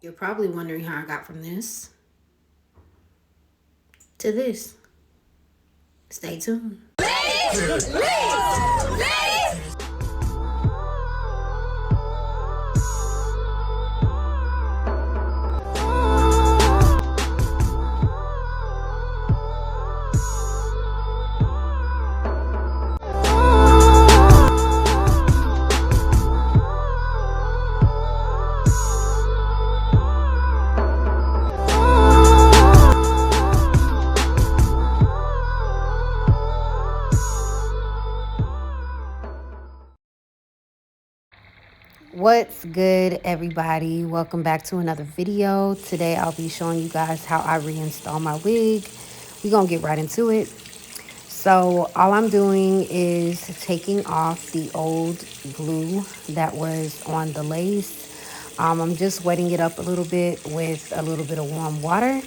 You're probably wondering how I got from this to this. Stay tuned. What's good, everybody? Welcome back to another video. Today I'll be showing you guys how I reinstall my wig. We're gonna get right into it. So all I'm doing is taking off the old glue that was on the lace. I'm just wetting it up a little bit with a little bit of warm water.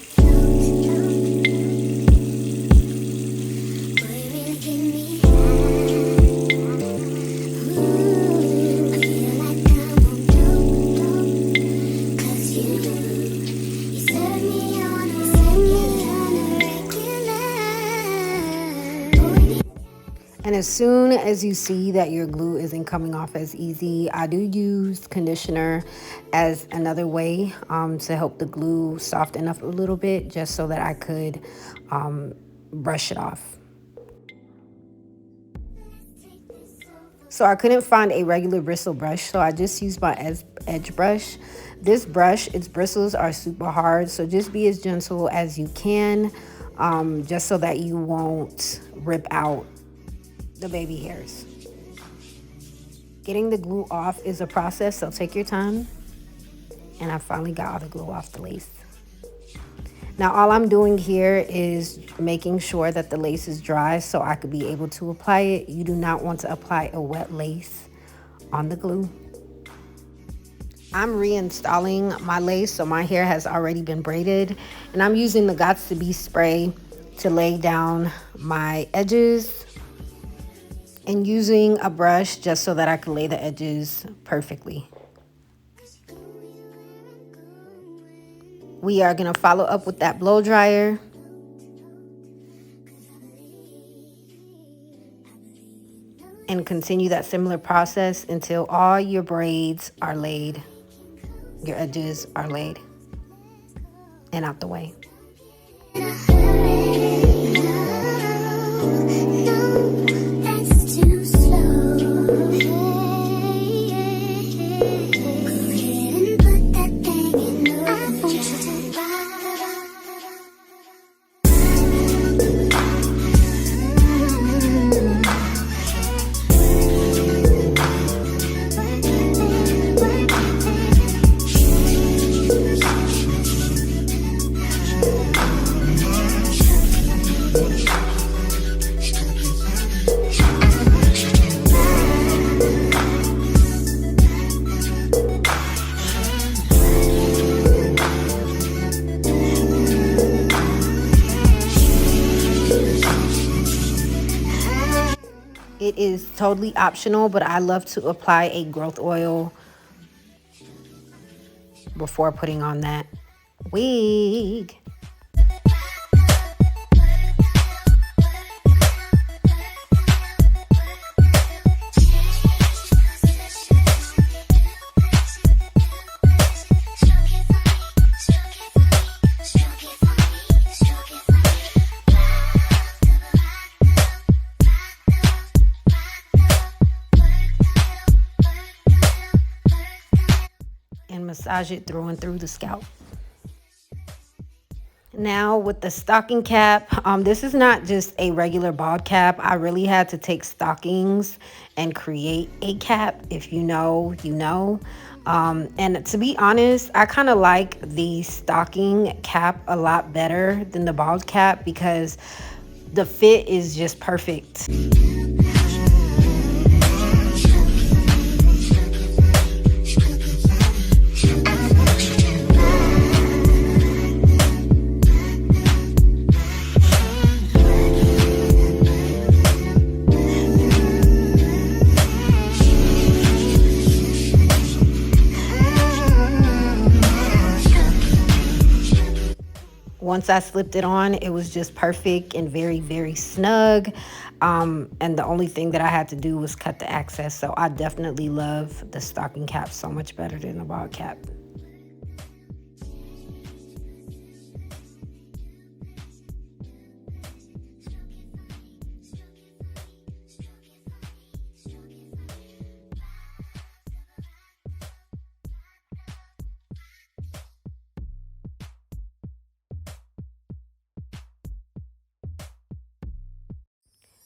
And as soon as you see that your glue isn't coming off as easy, I do use conditioner as another way to help the glue soften up a little bit, just so that I could brush it off. So I couldn't find a regular bristle brush, so I just used my edge brush. This brush, its bristles are super hard, so just be as gentle as you can, just so that you won't rip out the baby hairs. Getting the glue off is a process, so take your time. And I finally got all the glue off the lace. Now all I'm doing here is making sure that the lace is dry so I could be able to apply it. You do not want to apply a wet lace on the glue. I'm reinstalling my lace, so my hair has already been braided, and I'm using the Gots to Be spray to lay down my edges, and using a brush just so that I can lay the edges perfectly. We are gonna follow up with that blow dryer. And continue that similar process until all your braids are laid, your edges are laid and out the way. It is totally optional, but I love to apply a growth oil before putting on that wig. And massage it through and through the scalp. Now with the stocking cap, this is not just a regular bald cap. I really had to take stockings and create a cap. If you know, you know. And to be honest, I kind of like the stocking cap a lot better than the bald cap because the fit is just perfect. Once I slipped it on, it was just perfect and very, very snug. And the only thing that I had to do was cut the excess. So I definitely love the stocking cap so much better than the ball cap.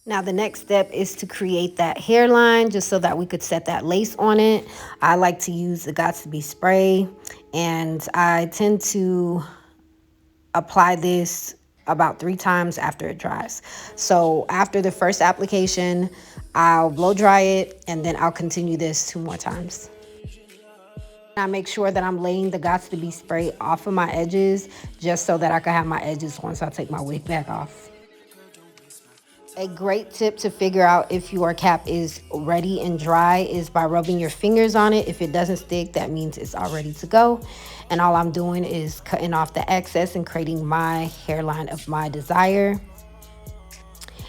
Now the next step is to create that hairline just so that we could set that lace on it. I like to use the Got to Be spray, and I tend to apply this about 3 times after it dries. So after the first application, I'll blow dry it, and then I'll continue this 2 more times. I make sure that I'm laying the Got to Be spray off of my edges just so that I can have my edges once I take my wig back off. A great tip to figure out if your cap is ready and dry is by rubbing your fingers on it. If it doesn't stick, that means it's all ready to go. And all I'm doing is cutting off the excess and creating my hairline of my desire.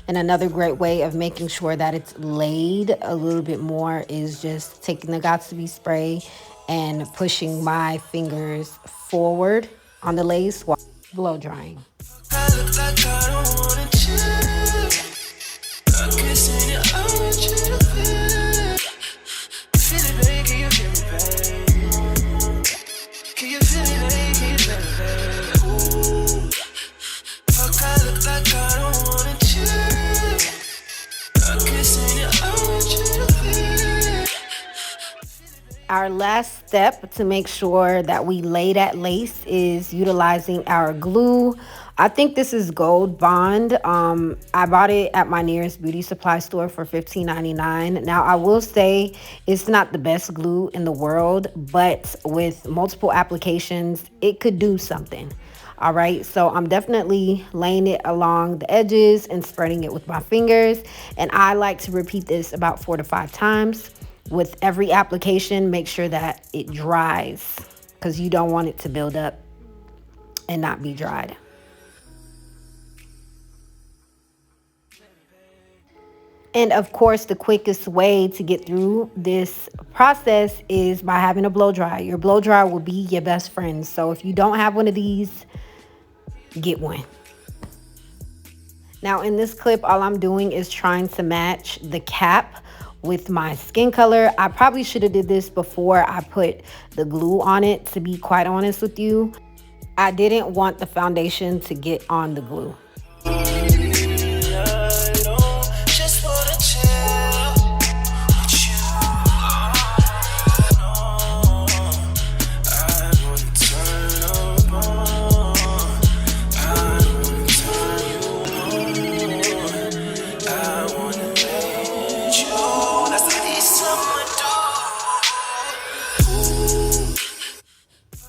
And another great way of making sure that it's laid a little bit more is just taking the Got to Be spray and pushing my fingers forward on the lace while blow drying. Our last step to make sure that we lay that lace is utilizing our glue. I think this is Gold Bond. I bought it at my nearest beauty supply store for $15.99. Now, I will say it's not the best glue in the world, but with multiple applications, it could do something. All right, so I'm definitely laying it along the edges and spreading it with my fingers. And I like to repeat this about 4 to 5 times. With every application, make sure that it dries because you don't want it to build up and not be dried. And of course, the quickest way to get through this process is by having a blow dry. Your blow dryer will be your best friend. So if you don't have one of these, get one. Now in this clip, all I'm doing is trying to match the cap with my skin color. I probably should have did this before I put the glue on it, to be quite honest with you. I didn't want the foundation to get on the glue.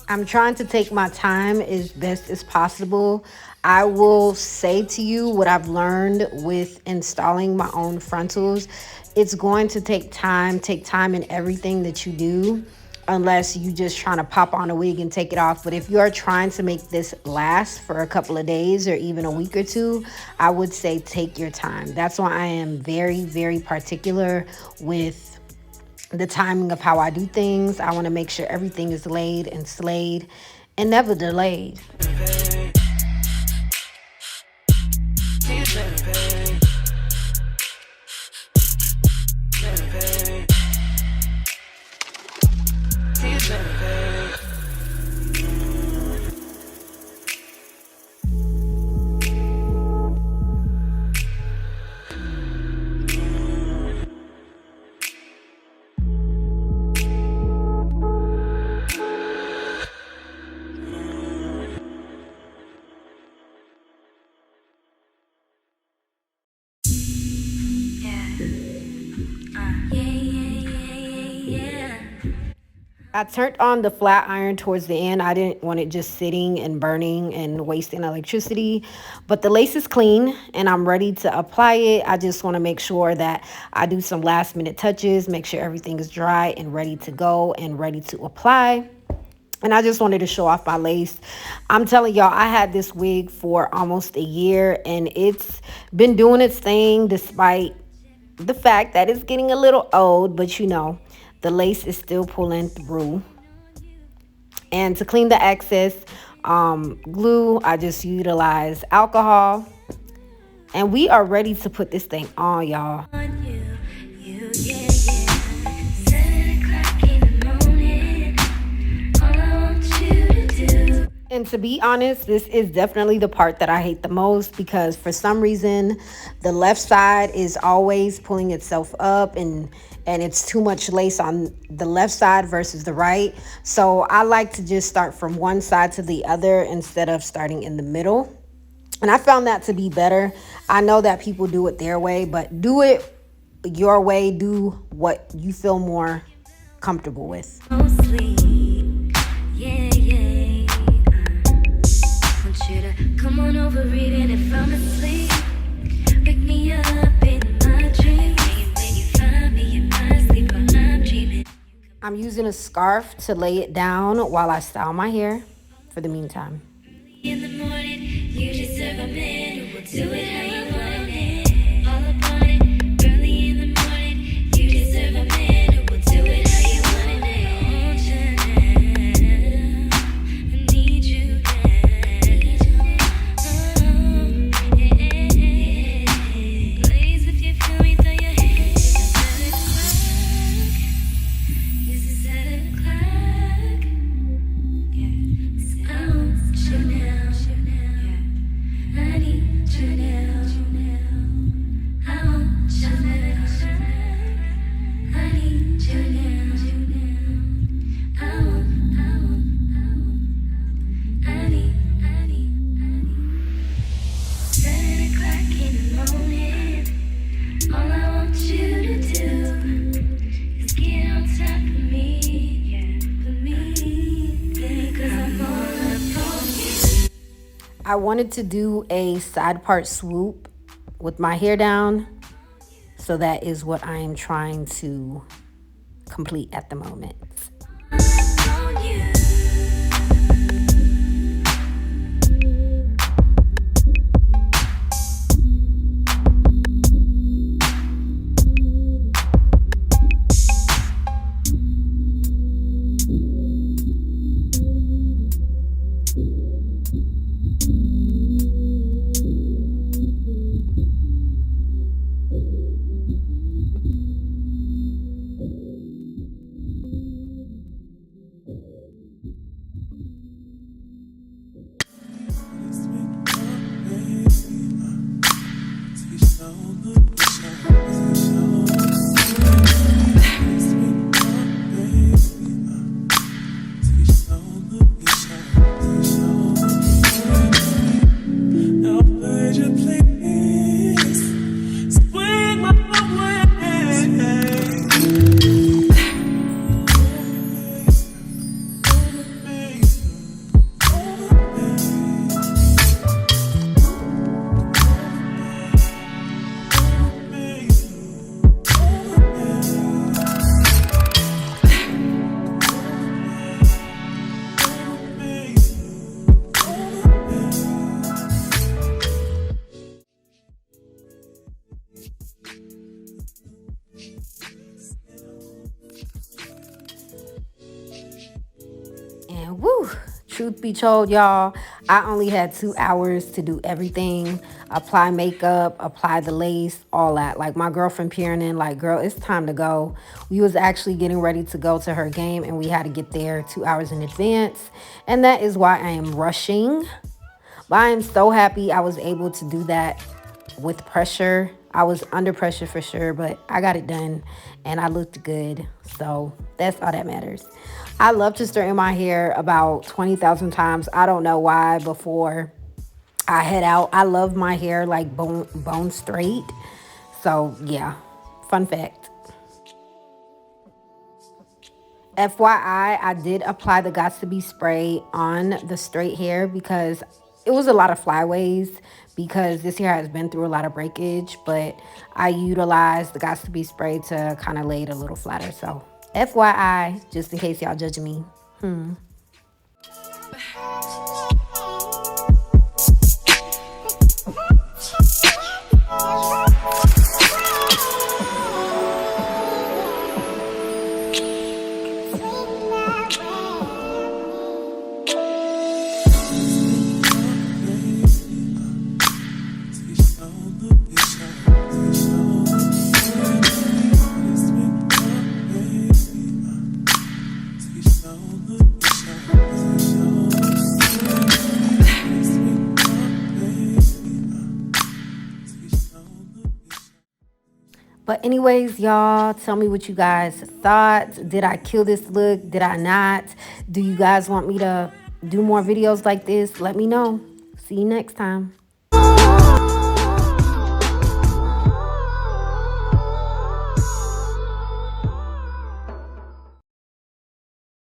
I'm trying to take my time as best as possible. I will say to you what I've learned with installing my own frontals. It's going to take time in everything that you do, unless you just trying to pop on a wig and take it off. But if you are trying to make this last for a couple of days or even a week or two, I would say take your time. That's why I am very, very particular with the timing of how I do things. I want to make sure everything is laid and slayed and never delayed. I turned on the flat iron towards the end. I didn't want it just sitting and burning and wasting electricity. But the lace is clean and I'm ready to apply it. I just want to make sure that I do some last minute touches, make sure everything is dry and ready to go and ready to apply. And I just wanted to show off my lace. I'm telling y'all, I had this wig for almost a year and it's been doing its thing despite the fact that it's getting a little old, but you know, the lace is still pulling through. And to clean the excess glue, I just utilize alcohol. And we are ready to put this thing on, y'all. And to be honest, this is definitely the part that I hate the most because for some reason, the left side is always pulling itself up and it's too much lace on the left side versus the right. So I like to just start from one side to the other instead of starting in the middle. And I found that to be better. I know that people do it their way, but do it your way. Do what you feel more comfortable with. Come on over, even if I'm asleep. Pick me up in my dreams. When you find me in my sleep, I'm dreaming. I'm using a scarf to lay it down while I style my hair for the meantime. In the morning, you deserve a man who will do it how you want it. All upon it, early in the morning, you deserve a man who will do it how you want it. I need you now. Blaze if you feel me, throw your hands. This is 7 o'clock. Yeah. I want you now. I need you now. I want you now. I need you now. I need. 7 o'clock in the morning. All I want you to do is get on top of me. For me. 'Cause I'm all up on you. I wanted to do a side part swoop with my hair down. So that is what I am trying to complete at the moment. And woo, truth be told, y'all, I only had 2 hours to do everything. Apply makeup, apply the lace, all that. Like my girlfriend peering in, like, girl, it's time to go. We was actually getting ready to go to her game and we had to get there 2 hours in advance. And that is why I am rushing. But I am so happy I was able to do that with pressure. I was under pressure for sure, but I got it done and I looked good. So that's all that matters. I love to straighten my hair about 20,000 times. I don't know why before I head out. I love my hair like bone straight. So yeah, fun fact. FYI, I did apply the Got to Be spray on the straight hair because it was a lot of flyaways because this hair has been through a lot of breakage, but I utilized the Got to Be spray to kind of lay it a little flatter. So FYI, just in case y'all judging me. But anyways, y'all, tell me what you guys thought. Did I kill this look? Did I not? Do you guys want me to do more videos like this? Let me know. See you next time.